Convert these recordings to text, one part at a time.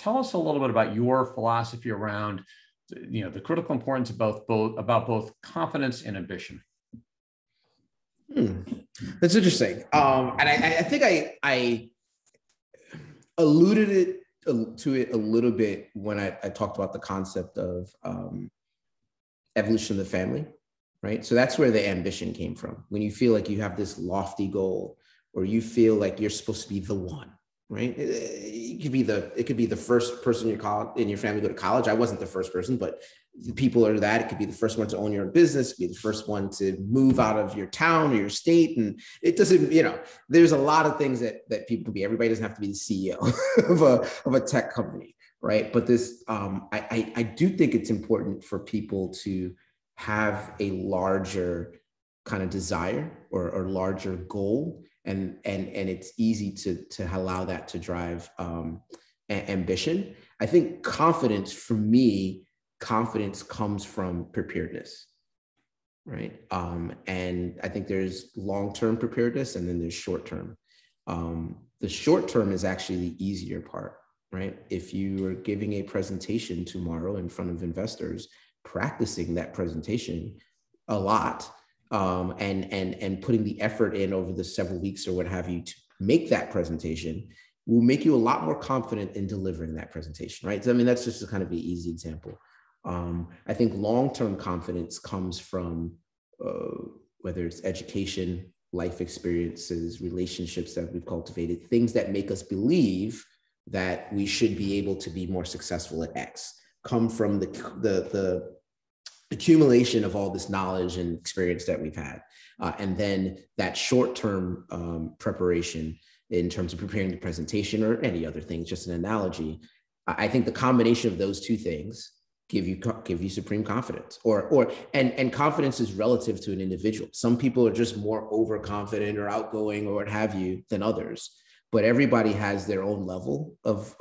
tell us a little bit about your philosophy around, the critical importance of both confidence and ambition. That's interesting. And I think I alluded to it a little bit when I talked about the concept of evolution of the family, right? So that's where the ambition came from. When you feel like you have this lofty goal, or you feel like you're supposed to be the one, right? It could be the first person in your family to go to college. I wasn't the first person, but the people are that. It could be the first one to own your own business. It could be the first one to move out of your town or your state. And it doesn't, there's a lot of things that people can be. Everybody doesn't have to be the CEO of a tech company, right? But this, I do think it's important for people to have a larger kind of desire or larger goal. And it's easy to allow that to drive ambition. I think confidence, for me, confidence comes from preparedness, right? And I think there's long-term preparedness, and then there's short-term. The short-term is actually the easier part, right? If you are giving a presentation tomorrow in front of investors, practicing that presentation a lot, and putting the effort in over the several weeks or what have you to make that presentation will make you a lot more confident in delivering that presentation, right? So, I mean, that's just a kind of an easy example. I think long-term confidence comes from whether it's education, life experiences, relationships that we've cultivated, things that make us believe that we should be able to be more successful at X, come from the accumulation of all this knowledge and experience that we've had. And then that short-term preparation in terms of preparing the presentation or any other thing, just an analogy. I think the combination of those two things give you supreme confidence, and confidence is relative to an individual. Some people are just more overconfident or outgoing or what have you than others, but everybody has their own level of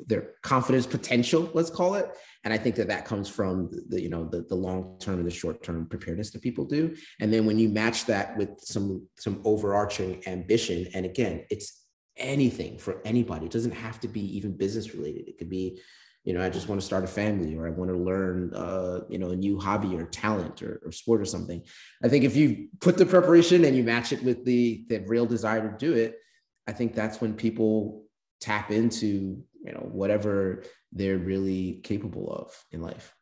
their confidence potential, let's call it. And I think that comes from the long-term and the short-term preparedness that people do. And then when you match that with some overarching ambition, and again, it's anything for anybody. It doesn't have to be even business related. It could be, I just want to start a family, or I want to learn, a new hobby or talent or sport or something. I think if you put the preparation and you match it with the real desire to do it, I think that's when people tap into, whatever they're really capable of in life.